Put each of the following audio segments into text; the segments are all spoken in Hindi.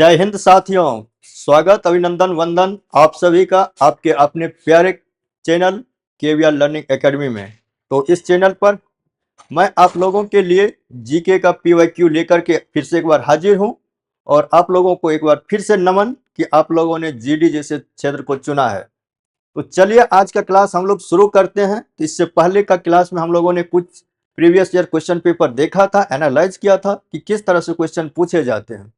जय हिंद साथियों। स्वागत अभिनंदन वंदन आप सभी का आपके अपने प्यारे चैनल केवीआर लर्निंग एकेडमी में। तो इस चैनल पर मैं आप लोगों के लिए जीके का पीवाईक्यू लेकर के फिर से एक बार हाजिर हूं और आप लोगों को एक बार फिर से नमन कि आप लोगों ने जीडी जैसे क्षेत्र को चुना है। तो चलिए आज का क्लास हम लोग शुरू करते हैं। तो इससे पहले का क्लास में हम लोगों ने कुछ प्रीवियस ईयर क्वेश्चन पेपर देखा था, एनालाइज किया था कि किस तरह से क्वेश्चन पूछे जाते हैं।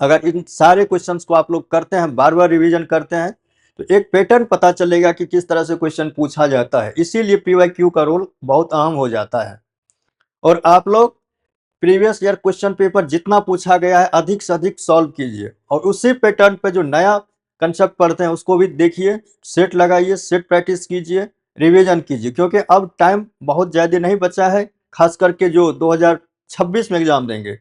अगर इन सारे क्वेश्चंस को आप लोग करते हैं, बार बार रिवीजन करते हैं, तो एक पैटर्न पता चलेगा कि किस तरह से क्वेश्चन पूछा जाता है। इसीलिए पीवाईक्यू का रोल बहुत अहम हो जाता है। और आप लोग प्रीवियस ईयर क्वेश्चन पेपर जितना पूछा गया है अधिक से अधिक सॉल्व कीजिए और उसी पैटर्न पे जो नया कंसेप्ट पढ़ते हैं उसको भी देखिए, सेट लगाइए, सेट प्रैक्टिस कीजिए, रिवीजन कीजिए, क्योंकि अब टाइम बहुत ज़्यादा नहीं बचा है। खास करके जो 2026 में एग्जाम देंगे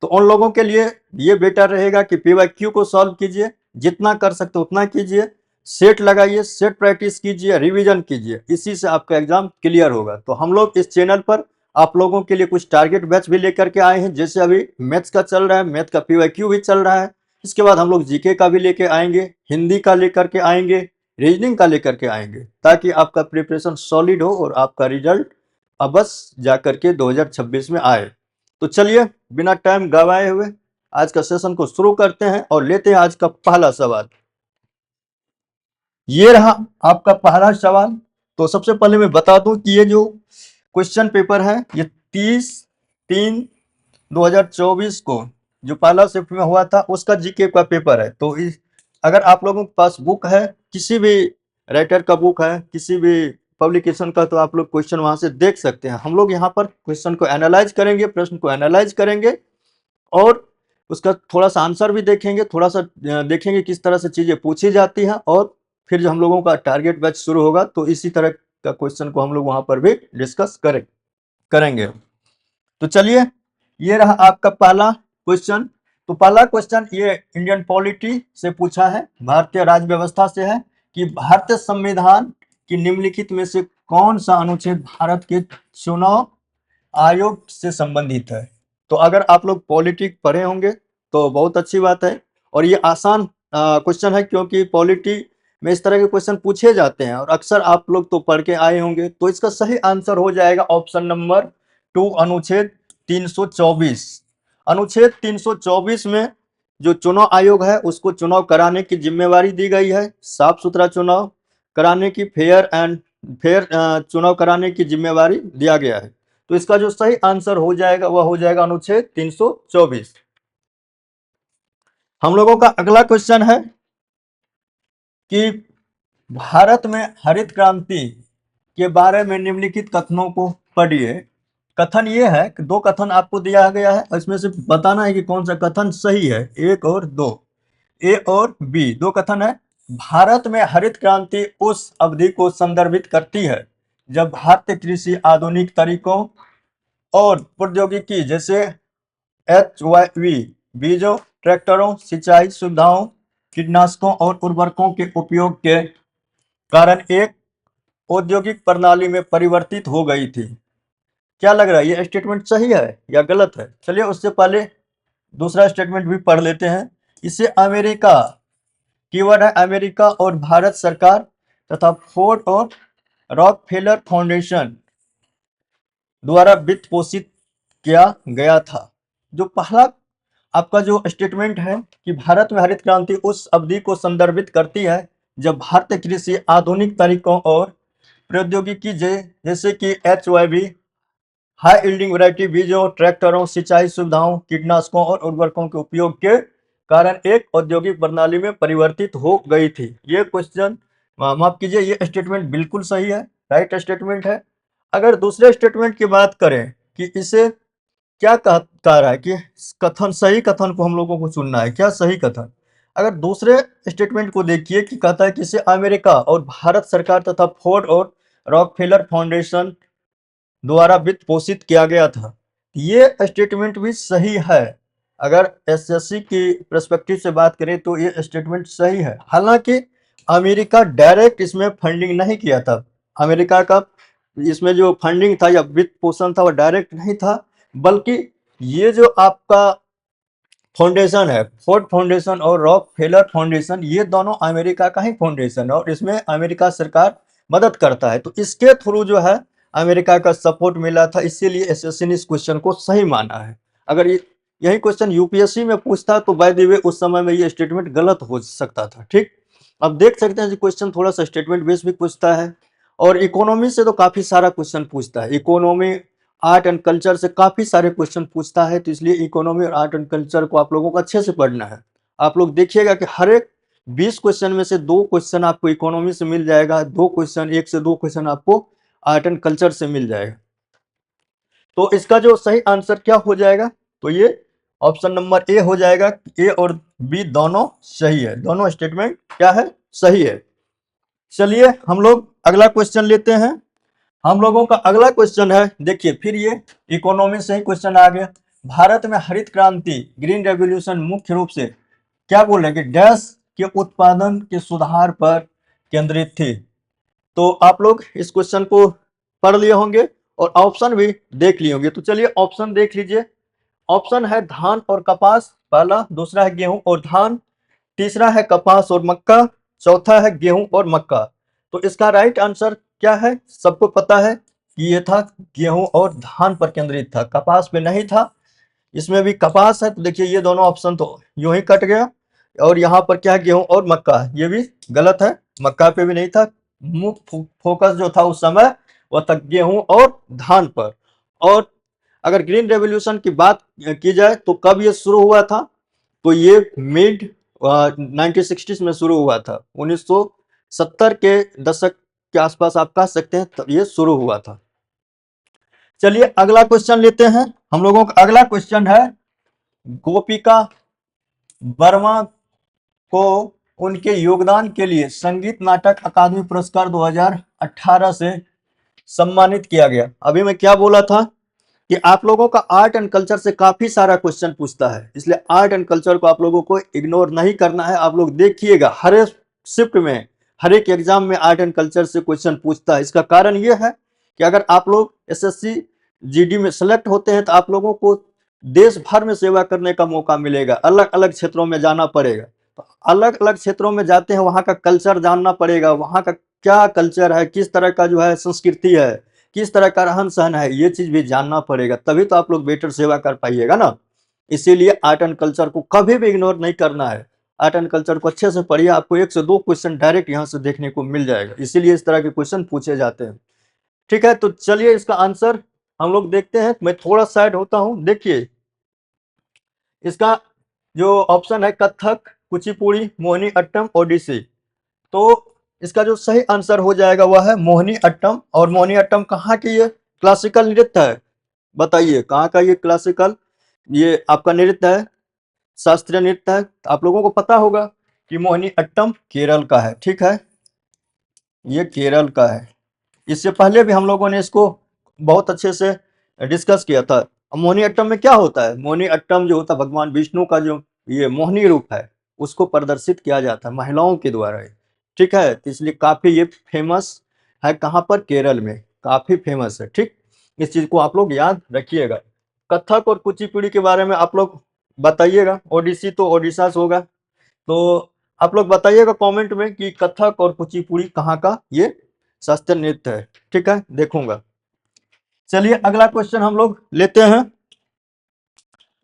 तो उन लोगों के लिए ये बेटर रहेगा कि पीवाईक्यू को सॉल्व कीजिए, जितना कर सकते उतना कीजिए, सेट लगाइए, सेट प्रैक्टिस कीजिए, रिवीजन कीजिए। इसी से आपका एग्जाम क्लियर होगा। तो हम लोग इस चैनल पर आप लोगों के लिए कुछ टारगेट बैच भी लेकर के आए हैं। जैसे अभी मैथ्स का चल रहा है, मैथ का पीवाईक्यू भी चल रहा है। इसके बाद हम लोग जीके का भी लेके आएंगे, हिंदी का लेकर के आएंगे, रीजनिंग का लेकर के आएंगे, ताकि आपका प्रिपरेशन सॉलिड हो और आपका रिजल्ट अवश्य जाकर के 2026 में आए। तो चलिए बिना टाइम गवाए हुए आज का सेशन को शुरू करते हैं और लेते हैं आज का पहला सवाल। ये रहा आपका पहला सवाल। तो सबसे पहले मैं बता दूं कि ये जो क्वेश्चन पेपर है ये 30/3/2024 को जो पहला शिफ्ट में हुआ था उसका जीके का पेपर है। तो अगर आप लोगों के पास बुक है, किसी भी राइटर का बुक है, किसी भी पब्लिकेशन का, तो आप लोग क्वेश्चन वहां से देख सकते हैं। हम लोग यहाँ पर क्वेश्चन को एनालाइज करेंगे, प्रश्न को एनालाइज करेंगे और उसका थोड़ा सा आंसर भी देखेंगे, थोड़ा सा देखेंगे किस तरह से चीजें पूछी जाती हैं। और फिर जो हम लोगों का टारगेट बैच शुरू होगा तो इसी तरह का क्वेश्चन को हम लोग वहां पर भी डिस्कस करेंगे। तो चलिए ये रहा आपका पहला क्वेश्चन। तो पहला क्वेश्चन ये इंडियन पॉलिटी से पूछा है, भारतीय राज्य व्यवस्था से है कि भारतीय संविधान की निम्नलिखित में से कौन सा अनुच्छेद भारत के चुनाव आयोग से संबंधित है। तो अगर आप लोग पॉलिटिक पढ़े होंगे तो बहुत अच्छी बात है और ये आसान क्वेश्चन है, क्योंकि पॉलिटी में इस तरह के क्वेश्चन पूछे जाते हैं और अक्सर आप लोग तो पढ़ के आए होंगे। तो इसका सही आंसर हो जाएगा ऑप्शन नंबर 2, अनुच्छेद 324। अनुच्छेद 324 में जो चुनाव आयोग है उसको चुनाव कराने की जिम्मेवारी दी गई है, साफ सुथरा चुनाव कराने की, फेयर चुनाव कराने की जिम्मेवारी दिया गया है। तो इसका जो सही आंसर हो जाएगा वह हो जाएगा अनुच्छेद 324। हम लोगों का अगला क्वेश्चन है कि भारत में हरित क्रांति के बारे में निम्नलिखित कथनों को पढ़िए। कथन ये है कि दो कथन आपको दिया गया है, इसमें से बताना है कि कौन सा कथन सही है। 1 और 2, ए और बी, दो कथन है। भारत में हरित क्रांति उस अवधि को संदर्भित करती है जब भारतीय कृषि आधुनिक तरीकों और प्रौद्योगिकी जैसे HYV बीजों, ट्रैक्टरों, सिंचाई सुविधाओं, कीटनाशकों और उर्वरकों के उपयोग के कारण एक औद्योगिक प्रणाली में परिवर्तित हो गई थी। क्या लग रहा है, ये स्टेटमेंट सही है या गलत है? चलिए उससे पहले दूसरा स्टेटमेंट भी पढ़ लेते हैं। इसे अमेरिका, कीवर्ड है अमेरिका और भारत सरकार तथा फोर्ड और रॉकफेलर फाउंडेशन द्वारा वित्त पोषित किया गया था। जो पहला आपका जो स्टेटमेंट है कि भारत में हरित क्रांति उस अवधि को संदर्भित करती है जब भारतीय कृषि आधुनिक तरीकों और प्रौद्योगिकी जैसे कि HYV हाई यील्डिंग वैरायटी बीजों, ट्रैक्टरों, सिंचाई सुविधाओं, कीटनाशकों और उर्वरकों के उपयोग के कारण एक औद्योगिक प्रणाली में परिवर्तित हो गई थी। ये क्वेश्चन, माफ कीजिए, ये स्टेटमेंट बिल्कुल सही है, राइट स्टेटमेंट है। अगर दूसरे स्टेटमेंट की बात करें कि इसे क्या कह रहा है कि कथन, सही कथन को हम लोगों को चुनना है, क्या सही कथन। अगर दूसरे स्टेटमेंट को देखिए कि कहता है कि इसे अमेरिका और भारत सरकार तथा फोर्ड और रॉकफेलर फाउंडेशन द्वारा वित्त पोषित किया गया था, ये स्टेटमेंट भी सही है। अगर एसएससी की पर्सपेक्टिव से बात करें तो ये स्टेटमेंट सही है। हालांकि अमेरिका डायरेक्ट इसमें फंडिंग नहीं किया था, अमेरिका का इसमें जो फंडिंग था या वित्त पोषण था वह डायरेक्ट नहीं था, बल्कि ये जो आपका फाउंडेशन है। फोर्ड फाउंडेशन और रॉक फेलर फाउंडेशन, ये दोनों अमेरिका का ही फाउंडेशन है और इसमें अमेरिका सरकार मदद करता है। तो इसके थ्रू जो है अमेरिका का सपोर्ट मिला था, इसीलिए एसएससी ने इस क्वेश्चन को सही माना है। अगर यही क्वेश्चन यूपीएससी में पूछता तो बाय द वे उस समय में ये स्टेटमेंट गलत हो सकता था। ठीक, अब देख सकते हैं क्वेश्चन थोड़ा सा स्टेटमेंट बेस भी पूछता है और इकोनॉमी से तो काफी सारा क्वेश्चन पूछता है। इकोनॉमी, आर्ट एंड कल्चर से काफी सारे क्वेश्चन पूछता है, तो इसलिए इकोनॉमी और आर्ट एंड कल्चर को आप लोगों को अच्छे से पढ़ना है। आप लोग देखिएगा कि हर एक 20 क्वेश्चन में से 2 क्वेश्चन आपको इकोनॉमी से मिल जाएगा, 2 क्वेश्चन, 1 से 2 क्वेश्चन आपको आर्ट एंड कल्चर से मिल जाएगा। तो इसका जो सही आंसर क्या हो जाएगा, तो ये ऑप्शन नंबर ए हो जाएगा। ए और बी दोनों सही है, दोनों स्टेटमेंट क्या है, सही है। चलिए हम लोग अगला क्वेश्चन लेते हैं। हम लोगों का अगला क्वेश्चन है, देखिए फिर ये इकोनॉमी से ही क्वेश्चन आ गया। भारत में हरित क्रांति, ग्रीन रेवोल्यूशन मुख्य रूप से क्या बोल रहे हैं कि डैश के उत्पादन के सुधार पर केंद्रित थी। तो आप लोग इस क्वेश्चन को पढ़ लिए होंगे और ऑप्शन भी देख लिए होंगे। तो चलिए ऑप्शन देख लीजिए। ऑप्शन है धान और कपास पहला, दूसरा है गेहूं और धान, तीसरा है कपास और मक्का, चौथा है गेहूं और मक्का। तो इसका राइट आंसर क्या है, सबको पता है कि ये था गेहूं और धान पर केंद्रित था, कपास पे नहीं था। इसमें भी कपास है, तो देखिए ये दोनों ऑप्शन तो यूं ही कट गया। और यहाँ पर क्या है, गेहूं और मक्का, ये भी गलत है, मक्का पे भी नहीं था। मुख्य फोकस जो था उस समय वह था गेहूं और धान पर। और अगर ग्रीन रेवोल्यूशन की बात की जाए तो कब ये शुरू हुआ था, तो ये मिड 1960s में शुरू हुआ था। 1970 के दशक के आसपास आप कह सकते हैं तब ये शुरू हुआ था। चलिए अगला क्वेश्चन लेते हैं। हम लोगों का अगला क्वेश्चन है, गोपिका वर्मा को उनके योगदान के लिए संगीत नाटक अकादमी पुरस्कार 2018 से सम्मानित किया गया। अभी मैं क्या बोला था कि आप लोगों का आर्ट एंड कल्चर से काफी सारा क्वेश्चन पूछता है, इसलिए आर्ट एंड कल्चर को आप लोगों को इग्नोर नहीं करना है। आप लोग देखिएगा हर एक शिफ्ट में, हर एक एग्जाम में आर्ट एंड कल्चर से क्वेश्चन पूछता है। इसका कारण यह है कि अगर आप लोग एसएससी जीडी में सेलेक्ट होते हैं तो आप लोगों को देश भर में सेवा करने का मौका मिलेगा, अलग अलग क्षेत्रों में जाना पड़ेगा। तो अलग अलग क्षेत्रों में जाते हैं, वहाँ का कल्चर जानना पड़ेगा, वहाँ का क्या कल्चर है, किस तरह का जो है संस्कृति है, किस तरह का रहन सहन है, ये चीज भी जानना पड़ेगा, तभी तो आप लोग बेटर सेवा कर पाइएगा ना। इसीलिए आर्ट एंड कल्चर को कभी भी इग्नोर नहीं करना है। आर्ट एंड कल्चर को अच्छे से पढ़िए, आपको 1 से 2 क्वेश्चन डायरेक्ट यहाँ से देखने को मिल जाएगा, इसीलिए इस तरह के क्वेश्चन पूछे जाते हैं। ठीक है, तो चलिए इसका आंसर हम लोग देखते हैं। मैं थोड़ा साइड होता हूं, देखिए इसका जो ऑप्शन है कथक, कुचिपुड़ी, मोहिनी अट्टम, ओडिसी। तो इसका जो सही आंसर हो जाएगा वह है मोहिनी अट्टम। और मोहिनी अट्टम कहाँ की ये क्लासिकल नृत्य है, बताइए कहाँ का ये क्लासिकल, ये आपका नृत्य है, शास्त्रीय नृत्य है। आप लोगों को पता होगा कि मोहिनी अट्टम केरल का है। ठीक है, ये केरल का है। इससे पहले भी हम लोगों ने इसको बहुत अच्छे से डिस्कस किया था। मोहिनी अट्टम में क्या होता है, मोहिनी अट्टम जो होता है भगवान विष्णु का जो ये मोहिनी रूप है उसको प्रदर्शित किया जाता है महिलाओं के द्वारा। ठीक है, तो इसलिए काफी ये फेमस है, कहाँ पर, केरल में काफी फेमस है। ठीक, इस चीज को आप लोग याद रखिएगा। कथक और कुचिपुड़ी के बारे में आप लोग बताइएगा, ओडिसी तो ओडिशा से होगा, तो आप लोग बताइएगा कमेंट में कि कथक और कुचिपुड़ी कहाँ का ये शास्त्रीय नृत्य है। ठीक है, देखूंगा। चलिए अगला क्वेश्चन हम लोग लेते हैं।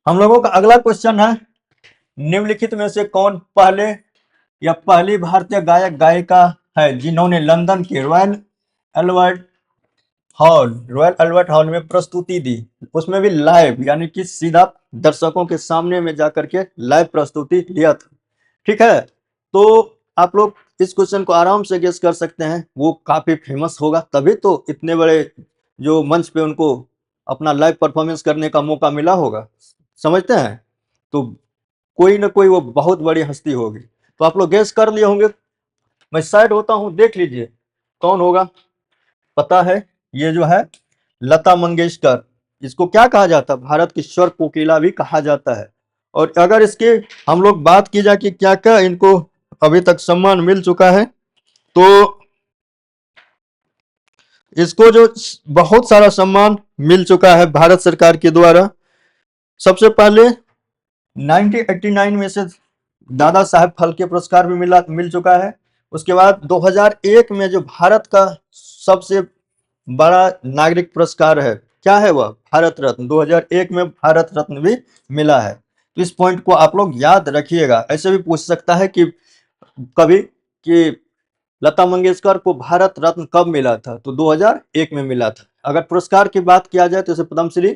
हम लोगों का अगला क्वेश्चन है, निम्नलिखित में से कौन पहले या पहली भारतीय गायक गायिका है जिन्होंने लंदन के रॉयल अल्बर्ट हॉल में प्रस्तुति दी, उसमें भी लाइव, यानी कि सीधा दर्शकों के सामने में जाकर के लाइव प्रस्तुति दिया था। ठीक है, तो आप लोग इस क्वेश्चन को आराम से गेस कर सकते हैं, वो काफी फेमस होगा, तभी तो इतने बड़े जो मंच पे उनको अपना लाइव परफॉर्मेंस करने का मौका मिला होगा, समझते हैं। तो कोई ना कोई वो बहुत बड़ी हस्ती होगी। तो आप लोग गेस कर लिए होंगे, मैं साइड होता हूं, देख लीजिए कौन होगा। पता है, ये जो है लता मंगेशकर, इसको क्या कहा जाता है, भारत की स्वर कोकिला भी कहा जाता है। और अगर इसके हम लोग बात की जाए कि क्या क्या इनको अभी तक सम्मान मिल चुका है, तो इसको जो बहुत सारा सम्मान मिल चुका है भारत सरकार के द्वारा। सबसे पहले 1989 में से दादा साहेब फाल्के पुरस्कार भी मिल चुका है। उसके बाद 2001 में जो भारत का सबसे बड़ा नागरिक पुरस्कार है, क्या है वह? भारत रत्न। 2001 में भारत रत्न भी मिला है। तो इस पॉइंट को आप लोग याद रखिएगा। ऐसे भी पूछ सकता है कि कभी कि लता मंगेशकर को भारत रत्न कब मिला था, तो 2001 में मिला था। अगर पुरस्कार की बात किया जाए तो इसे पद्मश्री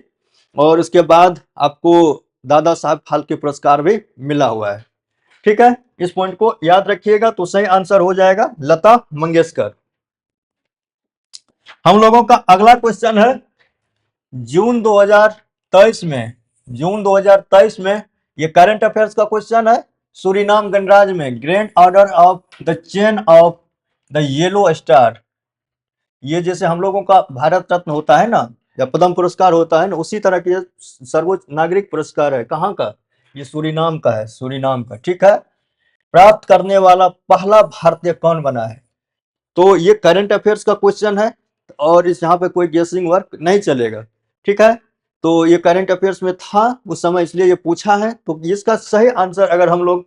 और उसके बाद आपको दादा साहब फाल्के पुरस्कार भी मिला हुआ है। ठीक है, इस पॉइंट को याद रखिएगा। तो सही आंसर हो जाएगा लता मंगेशकर। हम लोगों का अगला क्वेश्चन है जून 2023 में, जून 2023 में ये करंट अफेयर्स का क्वेश्चन है। सूरीनाम गणराज्य में grand order of the chain of the yellow star, ये जैसे हम लोगों का भारत रत्न होता है ना या पद्म पुरस्कार होता है ना, उसी तरह के सर्वोच्च नागरिक पुरस्कार है। कहाँ का? ये सूरीनाम का है, सूरीनाम का। ठीक है, प्राप्त करने वाला पहला भारतीय कौन बना है? तो ये करंट अफेयर्स का क्वेश्चन है और इस यहाँ पे कोई गेसिंग वर्क नहीं चलेगा। ठीक है, तो ये करंट अफेयर्स में था उस समय, इसलिए ये पूछा है। तो इसका सही आंसर अगर हम लोग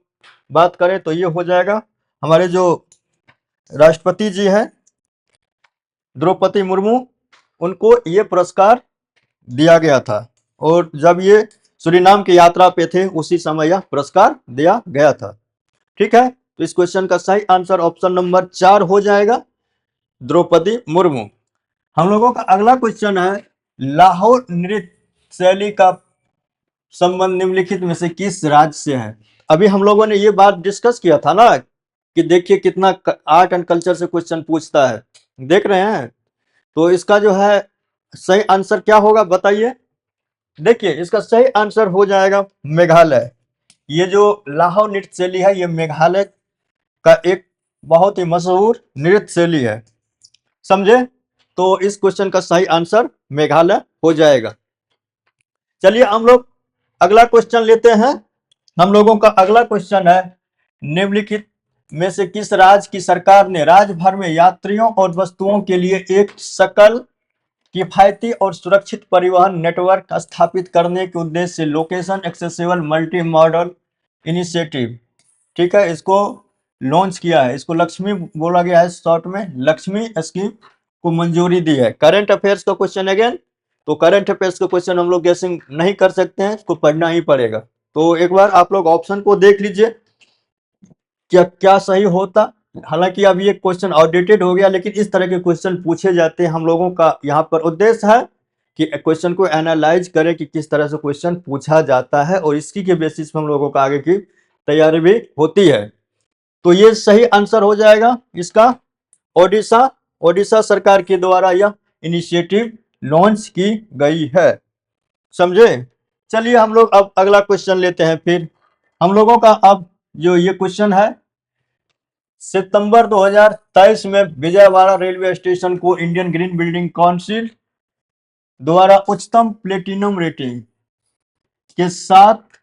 बात करें तो ये हो जाएगा हमारे जो राष्ट्रपति जी हैं द्रौपदी मुर्मू, उनको ये पुरस्कार दिया गया था। और जब ये सूरीनाम की यात्रा पे थे उसी समय यह पुरस्कार दिया गया था। ठीक है, तो इस क्वेश्चन का सही आंसर ऑप्शन नंबर 4 हो जाएगा, द्रौपदी मुर्मू। हम लोगों का अगला क्वेश्चन है लाहौर नृत्य शैली का संबंध निम्नलिखित में से किस राज्य से है? अभी हम लोगों ने ये बात डिस्कस किया था ना कि देखिए कितना आर्ट एंड कल्चर से क्वेश्चन पूछता है, देख रहे हैं। तो इसका जो है सही आंसर क्या होगा बताइए। देखिए इसका सही आंसर हो जाएगा मेघालय। ये जो लाहौर नृत्य शैली है ये मेघालय का एक बहुत ही मशहूर नृत्य शैली है, समझे। तो इस क्वेश्चन का सही आंसर मेघालय हो जाएगा। चलिए हम लोग अगला क्वेश्चन लेते हैं। हम लोगों का अगला क्वेश्चन है निम्नलिखित में से किस राज्य की सरकार ने राज्य भर में यात्रियों और वस्तुओं के लिए एक सकल किफायती और सुरक्षित परिवहन नेटवर्क स्थापित करने के उद्देश्य से location accessible multi modal initiative, ठीक है, इसको लॉन्च किया है। इसको लक्ष्मी बोला गया है शॉर्ट में, लक्ष्मी स्कीम को मंजूरी दी है। करंट अफेयर्स का क्वेश्चन अगेन, तो करंट अफेयर्स का क्वेश्चन हम लोग गेसिंग नहीं कर सकते हैं, इसको पढ़ना ही पड़ेगा। तो एक बार आप लोग ऑप्शन को देख लीजिए क्या क्या सही होता। हालांकि अब ये क्वेश्चन आउटडेटेड हो गया, लेकिन इस तरह के क्वेश्चन पूछे जाते हैं। हम लोगों का यहाँ पर उद्देश्य है कि क्वेश्चन को एनालाइज करें कि किस तरह से क्वेश्चन पूछा जाता है और इसी के बेसिस पर हम लोगों का आगे की तैयारी भी होती है। तो ये सही आंसर हो जाएगा इसका ओडिशा। ओडिशा सरकार के द्वारा यह इनिशिएटिव लॉन्च की गई है, समझे। चलिए हम लोग अब अगला क्वेश्चन लेते हैं। फिर हम लोगों का अब जो ये क्वेश्चन है सितंबर 2023 में विजयवाड़ा रेलवे स्टेशन को इंडियन ग्रीन बिल्डिंग काउंसिल द्वारा उच्चतम प्लेटिनम रेटिंग के साथ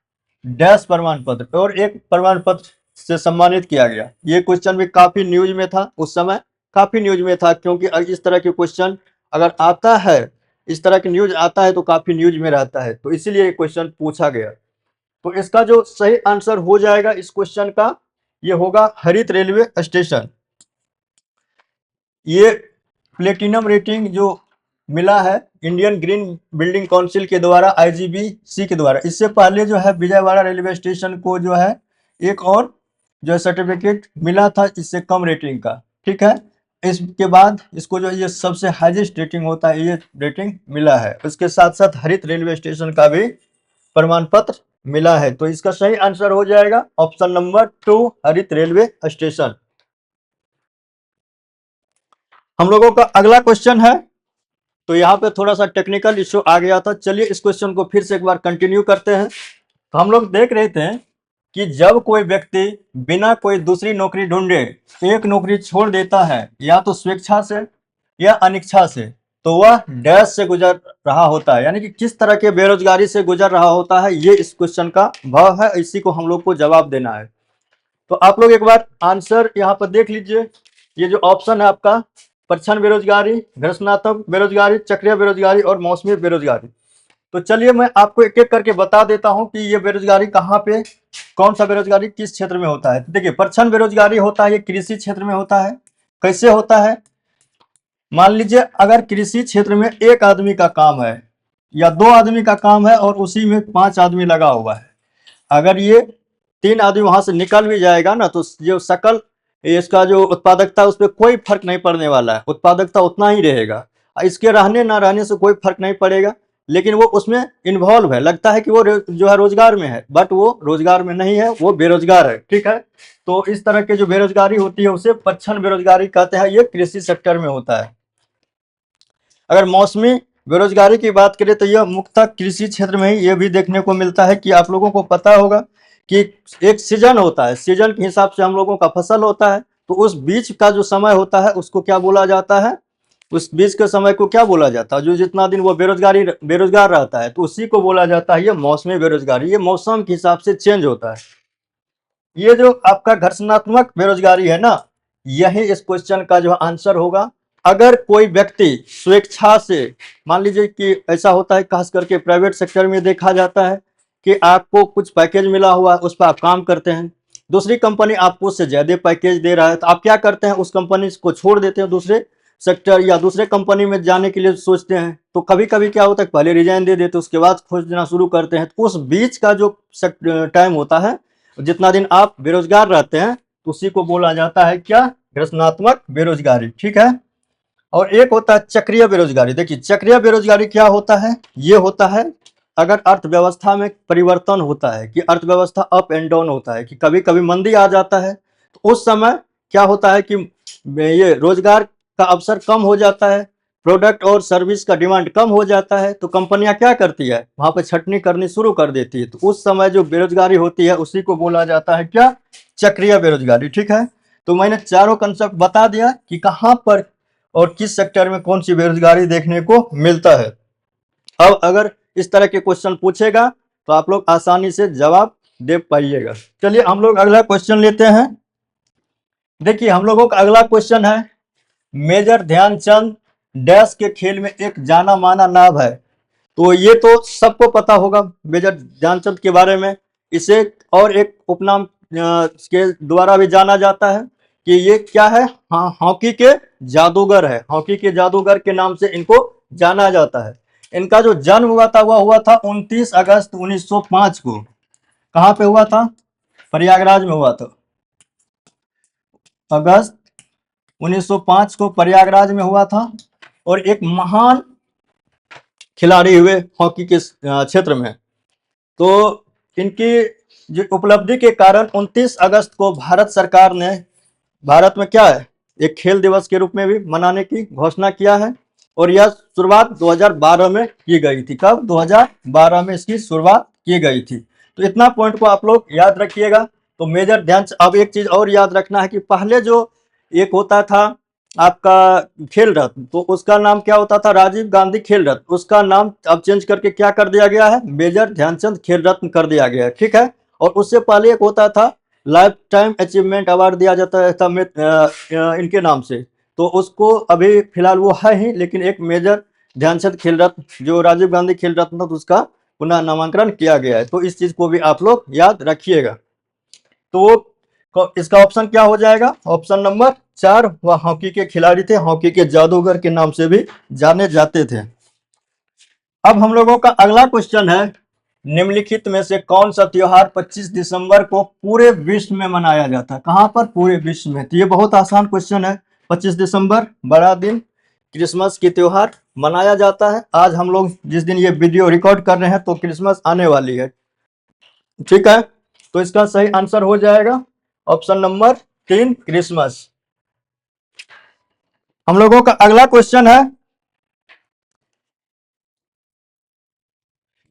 डैश प्रमाण पत्र और एक प्रमाण पत्र से सम्मानित किया गया। ये क्वेश्चन भी काफी न्यूज में था उस समय, काफी न्यूज में था, क्योंकि इस तरह के क्वेश्चन अगर आता है, इस तरह की न्यूज आता है तो काफी न्यूज में रहता है, तो इसीलिए ये क्वेश्चन पूछा गया। तो इसका जो सही आंसर हो जाएगा इस क्वेश्चन का ये होगा हरित रेलवे स्टेशन। ये प्लेटिनम रेटिंग जो मिला है इंडियन ग्रीन बिल्डिंग काउंसिल के द्वारा, आईजीबीसी के द्वारा। इससे पहले जो है विजयवाड़ा रेलवे स्टेशन को जो है एक और जो सर्टिफिकेट मिला था इससे कम रेटिंग का, ठीक है। इसके बाद इसको जो ये सबसे हाईएस्ट रेटिंग होता है ये रेटिंग मिला है। उसके साथ साथ हरित रेलवे स्टेशन का भी प्रमाण पत्र मिला है। तो इसका सही आंसर हो जाएगा ऑप्शन नंबर 2 हरित रेलवे स्टेशन। हम लोगों का अगला क्वेश्चन है, तो यहाँ पे थोड़ा सा टेक्निकल इश्यू आ गया था। चलिए इस क्वेश्चन को फिर से एक बार कंटिन्यू करते हैं। तो हम लोग देख रहे थे कि जब कोई व्यक्ति बिना कोई दूसरी नौकरी ढूंढे एक नौकरी छोड़ देता है या तो स्वेच्छा से या अनिच्छा से, तो वह डैश से गुजर रहा होता है, यानी कि किस तरह के बेरोजगारी से गुजर रहा होता है, ये इस क्वेश्चन का भाव है। इसी को हम लोग को जवाब देना है। तो आप लोग एक बार आंसर यहाँ पर देख लीजिए। ये जो ऑप्शन है आपका प्रच्छन्न बेरोजगारी, घर्षणात्मक बेरोजगारी, चक्रीय बेरोजगारी और मौसमी बेरोजगारी। तो चलिए मैं आपको एक एक करके बता देता हूं कि ये बेरोजगारी कहाँ पे, कौन सा बेरोजगारी किस क्षेत्र में होता है। तो देखिए, प्रच्छन्न बेरोजगारी होता है, ये कृषि क्षेत्र में होता है। कैसे होता है? मान लीजिए अगर कृषि क्षेत्र में एक आदमी का काम है या दो आदमी का काम है और उसी में 5 आदमी लगा हुआ है, अगर ये 3 आदमी वहां से निकल भी जाएगा ना, तो जो सकल इसका जो उत्पादकता, उस पर कोई फर्क नहीं पड़ने वाला है, उत्पादकता उतना ही रहेगा। इसके रहने ना रहने से कोई फर्क नहीं पड़ेगा, लेकिन वो उसमें इन्वॉल्व है, लगता है कि वो जो है रोजगार में है, बट वो रोजगार में नहीं है, वो बेरोजगार है। ठीक है, तो इस तरह के जो बेरोजगारी होती है उसे प्रच्छन्न बेरोजगारी कहते हैं, ये कृषि सेक्टर में होता है। अगर मौसमी बेरोजगारी की बात करें तो यह मुख्यतः कृषि क्षेत्र में ही ये भी देखने को मिलता है कि आप लोगों को पता होगा कि एक सीजन होता है, सीजन के हिसाब से हम लोगों का फसल होता है, तो उस बीच का जो समय होता है उसको क्या बोला जाता है, उस बीच के समय को क्या बोला जाता है, जो जितना दिन वो बेरोजगार रहता है, तो उसी को बोला जाता है ये मौसमी बेरोजगारी। ये मौसम के हिसाब से चेंज होता है। ये जो आपका घर्षणात्मक बेरोजगारी है ना, यही इस क्वेश्चन का जो आंसर होगा। अगर कोई व्यक्ति स्वेच्छा से, मान लीजिए कि ऐसा होता है, खास करके प्राइवेट सेक्टर में देखा जाता है कि आपको कुछ पैकेज मिला हुआ है, उस पर आप काम करते हैं, दूसरी कंपनी आपको उससे ज्यादा पैकेज दे रहा है, तो आप क्या करते हैं, उस कंपनी को छोड़ देते हैं, दूसरे सेक्टर या दूसरे कंपनी में जाने के लिए सोचते हैं। तो कभी कभी क्या होता है, पहले रिजाइन दे देते, उसके बाद खोजना शुरू करते हैं। तो उस बीच का जो टाइम होता है, जितना दिन आप बेरोजगार रहते हैं, तो उसी को बोला जाता है क्या, घर्षणात्मक बेरोजगारी। ठीक है, और एक होता है चक्रीय बेरोजगारी। देखिए, चक्रीय बेरोजगारी क्या होता है, ये होता है अगर अर्थव्यवस्था में परिवर्तन होता है, कि अर्थव्यवस्था अप एंड डाउन होता है, कि कभी कभी मंदी आ जाता है, तो उस समय क्या होता है कि ये रोजगार का अवसर कम हो जाता है, प्रोडक्ट और सर्विस का डिमांड कम हो जाता है, तो कंपनियां क्या करती है, वहां पर छटनी करनी शुरू कर देती है। तो उस समय जो बेरोजगारी होती है उसी को बोला जाता है क्या, चक्रीय बेरोजगारी। ठीक है, तो मैंने चारों कंसेप्ट बता दिया कि कहां पर और किस सेक्टर में कौन सी बेरोजगारी देखने को मिलता है। अब अगर इस तरह के क्वेश्चन पूछेगा तो आप लोग आसानी से जवाब दे पाइएगा। चलिए हम लोग अगला क्वेश्चन लेते हैं। देखिए, हम लोगों का अगला क्वेश्चन है, मेजर ध्यानचंद डैश के खेल में एक जाना माना नाम है। तो ये तो सबको पता होगा मेजर ध्यानचंद के बारे में। इसे और एक उपनाम के द्वारा भी जाना जाता है कि ये क्या है, हाँ, हॉकी के जादूगर है, हॉकी के जादूगर के नाम से इनको जाना जाता है। इनका जो जन्म हुआ था वह हुआ था 29 अगस्त 1905 को। कहाँ पे हुआ था, प्रयागराज में हुआ था। अगस्त 1905 को प्रयागराज में हुआ था, और एक महान खिलाड़ी हुए हॉकी के क्षेत्र में। तो इनकी जो उपलब्धि के कारण 29 अगस्त को भारत सरकार ने भारत में क्या है, एक खेल दिवस के रूप में भी मनाने की घोषणा किया है। और यह शुरुआत 2012 में की गई थी। कब, 2012 में इसकी शुरुआत की गई थी। तो इतना पॉइंट को आप लोग याद रखिएगा। तो मेजर ध्यानचंद, अब एक चीज और याद रखना है कि पहले जो एक होता था आपका खेल रत्न, तो उसका नाम क्या होता था, राजीव गांधी खेल रत्न, उसका नाम अब चेंज करके क्या कर दिया गया है, मेजर ध्यानचंद खेल रत्न कर दिया गया है। ठीक है, और उससे पहले एक होता था लाइफ टाइम अचीवमेंट अवार्ड दिया जाता था इनके नाम से। तो उसको अभी फिलहाल वो है ही, लेकिन एक मेजर ध्यानचंद खेल रत्न जो राजीव गांधी खेल रत्न था, तो उसका पुनः नामांकन किया गया है। तो इस चीज को भी आप लोग याद रखिएगा। तो इसका ऑप्शन क्या हो जाएगा, ऑप्शन नंबर 4, वह हॉकी के खिलाड़ी थे, हॉकी के जादूगर के नाम से भी जाने जाते थे। अब हम लोगों का अगला क्वेश्चन है, निम्नलिखित में से कौन सा त्योहार 25 दिसंबर को पूरे विश्व में मनाया जाता है, कहां पर, पूरे विश्व में। तो ये बहुत आसान क्वेश्चन है। 25 दिसंबर बड़ा दिन, क्रिसमस की त्योहार मनाया जाता है। आज हम लोग जिस दिन ये वीडियो रिकॉर्ड कर रहे हैं तो क्रिसमस आने वाली है। ठीक है, तो इसका सही आंसर हो जाएगा ऑप्शन नंबर 3, क्रिसमस। हम लोगों का अगला क्वेश्चन है,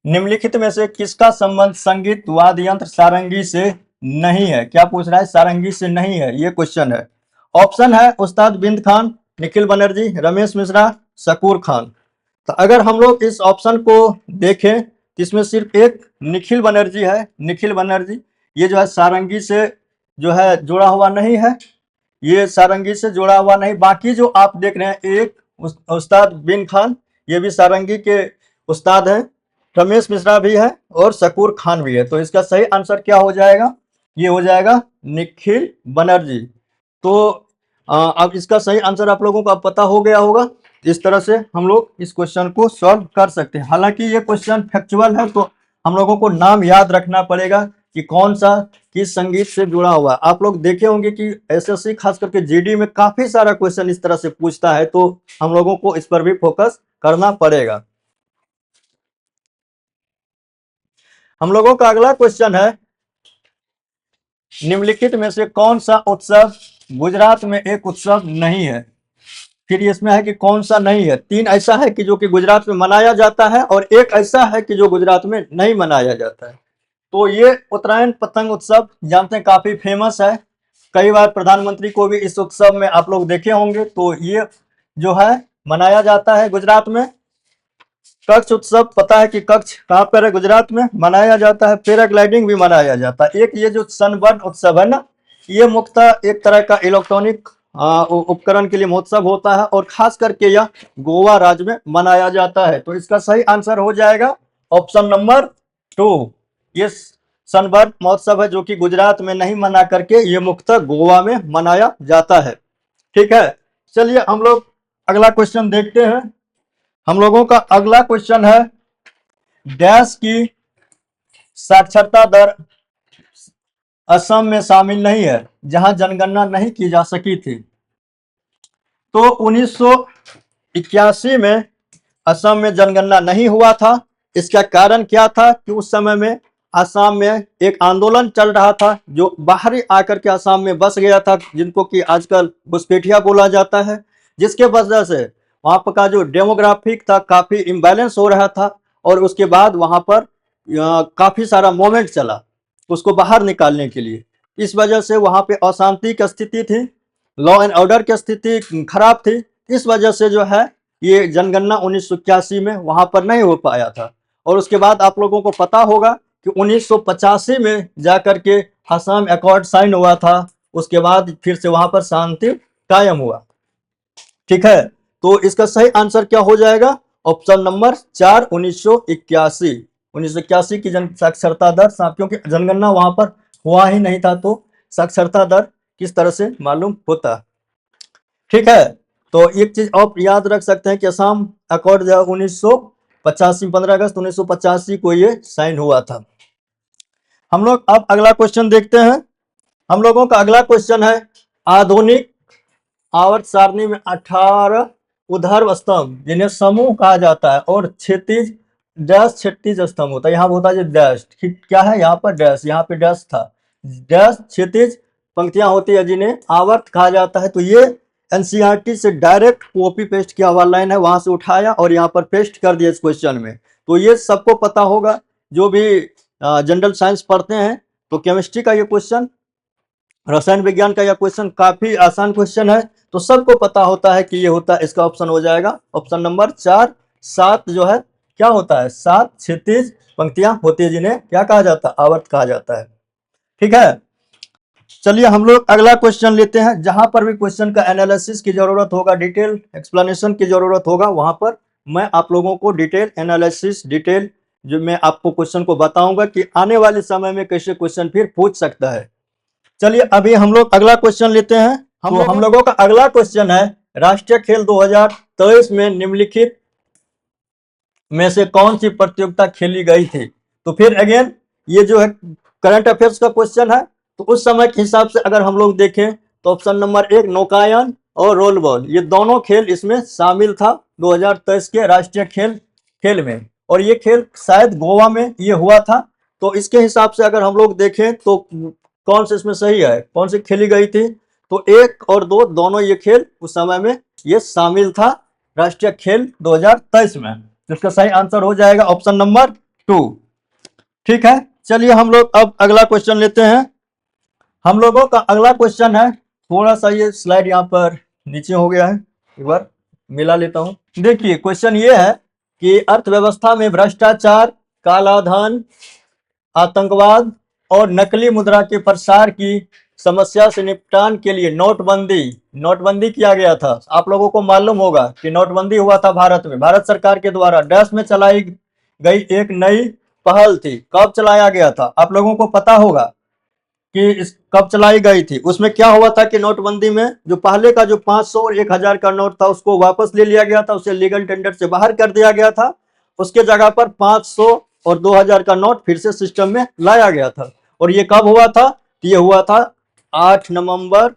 निम्नलिखित में से किसका संबंध संगीत वाद्य यंत्र सारंगी से नहीं है। क्या पूछ रहा है, सारंगी से नहीं है, ये क्वेश्चन है। ऑप्शन है उस्ताद बिंद खान, निखिल बनर्जी, रमेश मिश्रा, शकूर खान। तो अगर हम लोग इस ऑप्शन को देखें तो इसमें सिर्फ एक निखिल बनर्जी है। निखिल बनर्जी ये जो है सारंगी से जो है जुड़ा हुआ नहीं है, ये सारंगी से जुड़ा हुआ नहीं। बाकी जो आप देख रहे हैं, एक उस्ताद बिन खान, ये भी सारंगी के उस्ताद हैं। रमेश मिश्रा भी है और शकूर खान भी है। तो इसका सही आंसर क्या हो जाएगा? ये हो जाएगा निखिल बनर्जी। तो अब इसका सही आंसर आप लोगों को अब पता हो गया होगा। इस तरह से हम लोग इस क्वेश्चन को सॉल्व कर सकते हैं। हालांकि ये क्वेश्चन फैक्चुअल है, तो हम लोगों को नाम याद रखना पड़ेगा कि कौन सा किस संगीत से जुड़ा हुआ। आप लोग देखे होंगे कि एसएससी खास करके जीडी में काफी सारा क्वेश्चन इस तरह से पूछता है, तो हम लोगों को इस पर भी फोकस करना पड़ेगा। हम लोगों का अगला क्वेश्चन है, निम्नलिखित में से कौन सा उत्सव गुजरात में एक उत्सव नहीं है? फिर इसमें है कि कौन सा नहीं है। 3 ऐसा है कि जो कि गुजरात में मनाया जाता है और एक ऐसा है कि जो गुजरात में नहीं मनाया जाता है। तो ये उत्तरायण पतंग उत्सव जानते हैं, काफी फेमस है। कई बार प्रधानमंत्री को भी इस उत्सव में आप लोग देखे होंगे। तो ये जो है मनाया जाता है गुजरात में। कच्छ उत्सव पता है कि कच्छ कहाँ पर है? गुजरात में मनाया जाता है। पैराग्लाइडिंग भी मनाया जाता है। एक ये जो सनबर्न उत्सव है ना, ये मुख्यतः एक तरह का इलेक्ट्रॉनिक उपकरण के लिए महोत्सव होता है और खास करके यह गोवा राज्य में मनाया जाता है। तो इसका सही आंसर हो जाएगा ऑप्शन नंबर 2। ये सनबर्न महोत्सव है जो कि गुजरात में नहीं मना करके ये मुख्यतः गोवा में मनाया जाता है। ठीक है, चलिए हम लोग अगला क्वेश्चन देखते हैं। हम लोगों का अगला क्वेश्चन है, डैश की साक्षरता दर असम में शामिल नहीं है जहां जनगणना नहीं की जा सकी थी। तो 1981 में असम में जनगणना नहीं हुआ था। इसका कारण क्या था कि उस समय में असम में एक आंदोलन चल रहा था जो बाहरी आकर के असम में बस गया था, जिनको कि आजकल घुसपैठिया बोला जाता है, जिसके वजह से वहां पर का जो डेमोग्राफिक था काफी इम्बैलेंस हो रहा था। और उसके बाद वहां पर काफी सारा मूवमेंट चला उसको बाहर निकालने के लिए। इस वजह से वहां पे अशांति की स्थिति थी, लॉ एंड ऑर्डर की स्थिति खराब थी। इस वजह से जो है ये जनगणना 1981 में वहां पर नहीं हो पाया था। और उसके बाद आप लोगों को पता होगा कि 1985 में जाकर के असम अकॉर्ड साइन हुआ था। उसके बाद फिर से वहां पर शांति कायम हुआ। ठीक है, तो इसका सही आंसर क्या हो जाएगा? Option number 4, 1981। 1981 की जन साक्षरता दर, क्योंकि जनगणना वहां पर हुआ ही नहीं था, तो साक्षरता दर किस तरह से मालूम होता। ठीक है, तो एक चीज आप याद रख सकते हैं कि असम अकॉर्ड 1985, 15 अगस्त 1985 को ये साइन हुआ था। हम लोग अब अगला क्वेश्चन देखते हैं। हम लोगों का अगला क्वेश्चन है, आधुनिक आवर्त सारणी में 18 ऊर्ध्व स्तंभ जिन्हें समूह कहा जाता है और क्षैतिज डैश क्षैतिज स्तंभ होता है। यहाँ होता है डैश, क्या है यहाँ पर डैश, यहाँ पे डैश था, डैश क्षैतिज पंक्तियां होती है जिन्हें आवर्त कहा जाता है। तो ये एनसीईआरटी से डायरेक्ट कॉपी पेस्ट किया हुआ लाइन है, वहां से उठाया और यहाँ पर पेस्ट कर दिया इस क्वेश्चन में। तो ये सबको पता होगा जो भी जनरल साइंस पढ़ते हैं। तो केमिस्ट्री का ये क्वेश्चन, रसायन विज्ञान का यह क्वेश्चन काफी आसान क्वेश्चन है, तो सबको पता होता है कि ये होता है। इसका ऑप्शन हो जाएगा ऑप्शन नंबर 4। 7 जो है क्या होता है? 7 क्षैतिज पंक्तियां होती है जिन्हें क्या कहा जाता है? आवर्त कहा जाता है। ठीक है, चलिए हम लोग अगला क्वेश्चन लेते हैं। जहां पर भी क्वेश्चन का एनालिसिस की जरूरत होगा, डिटेल एक्सप्लेनेशन की जरूरत होगा, वहां पर मैं आप लोगों को डिटेल एनालिसिस, डिटेल जो मैं आपको क्वेश्चन को बताऊंगा कि आने वाले समय में कैसे क्वेश्चन फिर पूछ सकता है। चलिए अभी हम लोग अगला क्वेश्चन लेते हैं। हम लोगों का अगला क्वेश्चन है, राष्ट्रीय खेल 2023 में निम्नलिखित में से कौन सी प्रतियोगिता खेली गई थी? तो फिर अगेन ये जो है करंट अफेयर्स का क्वेश्चन है। तो उस समय के हिसाब से अगर हम लोग देखें तो ऑप्शन नंबर 1 नौकायन और रोल बॉल, ये दोनों खेल इसमें शामिल था 2023 के राष्ट्रीय खेल में। और ये खेल शायद गोवा में ये हुआ था। तो इसके हिसाब से अगर हम लोग देखें तो कौन से इसमें सही है, कौन सी खेली गई थी? तो 1 और 2 दोनों ये खेल उस समय में ये शामिल था राष्ट्रीय खेल 2023 में। जिसका सही आंसर हो जाएगा ऑप्शन नंबर 2। ठीक है, चलिए हम लोग अब अगला क्वेश्चन लेते हैं। हम लोगों का अगला क्वेश्चन है, थोड़ा सा ये स्लाइड यहाँ पर नीचे हो गया है, एक बार मिला लेता हूँ। देखिए क्वेश्चन ये है कि अर्थव्यवस्था में भ्रष्टाचार, कालाधन, आतंकवाद और नकली मुद्रा के प्रसार की समस्या से निपटान के लिए नोटबंदी किया गया था। आप लोगों को मालूम होगा कि नोटबंदी हुआ था भारत में, भारत सरकार के द्वारा डैश में चलाई गई एक नई पहल थी। कब चलाया गया था आप लोगों को पता होगा कि इस कब चलाई गई थी। उसमें क्या हुआ था कि नोटबंदी में जो पहले का जो 500 और 1000 का नोट था उसको वापस ले लिया गया था, उसे लीगल टेंडर से बाहर कर दिया गया था। उसके जगह पर 500 और 2000 का नोट फिर से सिस्टम में लाया गया था। और ये कब हुआ था? ये हुआ था 8 नवंबर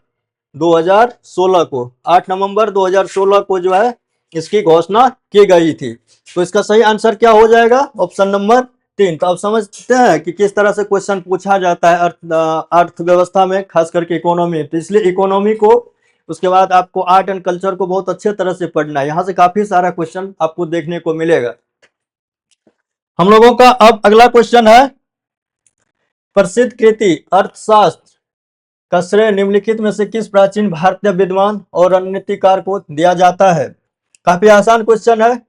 2016 को। 8 नवंबर 2016 को जो है इसकी घोषणा की गई थी। तो इसका सही आंसर क्या हो जाएगा? Option number 3। तो आप समझते हैं कि किस तरह से क्वेश्चन पूछा जाता है अर्थव्यवस्था में, खास करके इकोनॉमी। तो इसलिए इकोनॉमी को, उसके बाद आपको आर्ट एंड कल्चर को बहुत अच्छे तरह से पढ़ना है। यहाँ से काफी सारा क्वेश्चन आपको देखने को मिलेगा। हम लोगों का अब अगला क्वेश्चन है, प्रसिद्ध कृति अर्थशास्त्र का श्रेय निम्नलिखित में से किस प्राचीन भारतीय विद्वान और रणनीतिकार को दिया जाता है? काफी आसान क्वेश्चन है।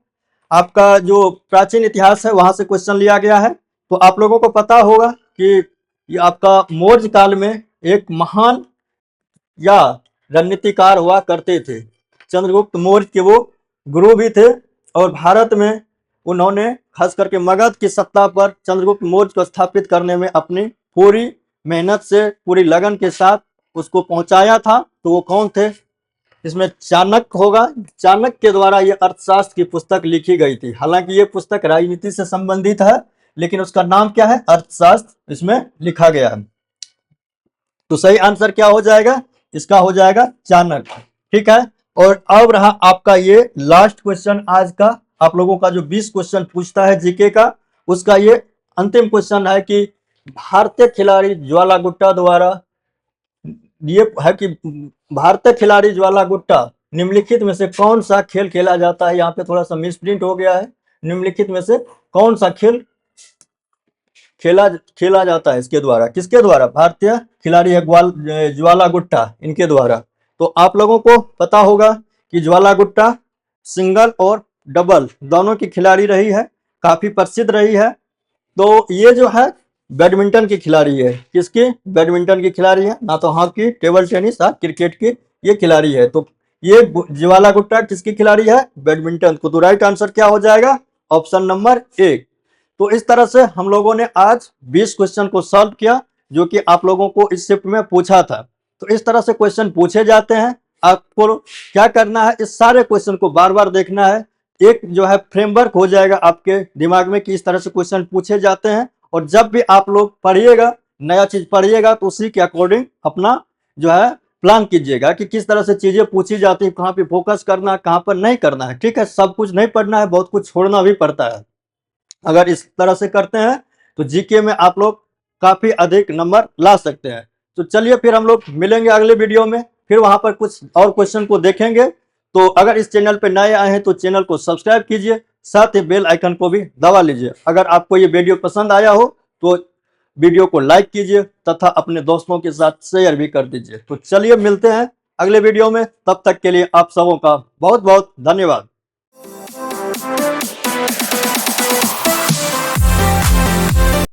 आपका जो प्राचीन इतिहास है वहां से क्वेश्चन लिया गया है। तो आप लोगों को पता होगा कि ये आपका मौर्य काल में एक महान या रणनीतिकार हुआ करते थे। चंद्रगुप्त मौर्य के वो गुरु भी थे और भारत में उन्होंने खास करके मगध की सत्ता पर चंद्रगुप्त मौर्य को स्थापित करने में अपनी पूरी मेहनत से, पूरी लगन के साथ उसको पहुंचाया था। तो वो कौन थे? इसमें चाणक्य होगा। चाणक्य के द्वारा ये अर्थशास्त्र की पुस्तक लिखी गई थी। हालांकि ये पुस्तक राजनीति से संबंधित है, लेकिन उसका नाम क्या है? अर्थशास्त्र इसमें लिखा गया है। तो सही आंसर क्या हो जाएगा? इसका हो जाएगा चाणक्य। ठीक है। और अब रहा आपका ये लास्ट क्वेश्चन आज का। आप लोगों का जो 20 क्वेश्चन पूछता है जीके का, उसका ये अंतिम क्वेश्चन है कि भारतीय खिलाड़ी ज्वाला गुट्टा द्वारा, ये है कि भारतीय खिलाड़ी ज्वाला गुट्टा निम्नलिखित में से कौन सा खेल खेला जाता है? यहाँ पे थोड़ा सा मिसप्रिंट हो गया है। निम्नलिखित में से कौन सा खेल खेला खेला जाता है इसके द्वारा? किसके द्वारा? भारतीय खिलाड़ी है ज्वाला गुट्टा, इनके द्वारा। तो आप लोगों को पता होगा कि ज्वाला गुट्टा सिंगल और डबल दोनों की खिलाड़ी रही है, काफी प्रसिद्ध रही है। तो ये जो है बैडमिंटन की खिलाड़ी है। किसकी? बैडमिंटन की खिलाड़ी है, ना तो हॉकी, टेबल टेनिस या क्रिकेट की ये खिलाड़ी है। तो ये ज्वाला गुट्टा किसकी खिलाड़ी है? बैडमिंटन को। तो राइट आंसर क्या हो जाएगा? Option number 1। तो इस तरह से हम लोगों ने आज 20 क्वेश्चन को सॉल्व किया, जो कि आप लोगों को इस शिफ्ट में पूछा था। तो इस तरह से क्वेश्चन पूछे जाते हैं। आपको क्या करना है? इस सारे क्वेश्चन को बार बार देखना है। एक जो है फ्रेमवर्क हो जाएगा आपके दिमाग में कि इस तरह से क्वेश्चन पूछे जाते हैं। और जब भी आप लोग पढ़िएगा, नया चीज पढ़िएगा, तो उसी के अकॉर्डिंग अपना जो है प्लान कीजिएगा कि किस तरह से चीजें पूछी जाती है, कहाँ पे फोकस करना है, कहाँ पर नहीं करना है। ठीक है। सब कुछ नहीं पढ़ना है, बहुत कुछ छोड़ना भी पड़ता है। अगर इस तरह से करते हैं तो जीके में आप लोग काफी अधिक नंबर ला सकते हैं। तो चलिए फिर हम लोग मिलेंगे अगले वीडियो में, फिर वहां पर कुछ और क्वेश्चन को देखेंगे। तो अगर इस चैनल पर नए आए हैं तो चैनल को सब्सक्राइब कीजिए, साथ ही बेल आइकन को भी दबा लीजिए। अगर आपको ये वीडियो पसंद आया हो तो वीडियो को लाइक कीजिए तथा अपने दोस्तों के साथ शेयर भी कर दीजिए। तो चलिए मिलते हैं अगले वीडियो में, तब तक के लिए आप सबों का बहुत बहुत धन्यवाद।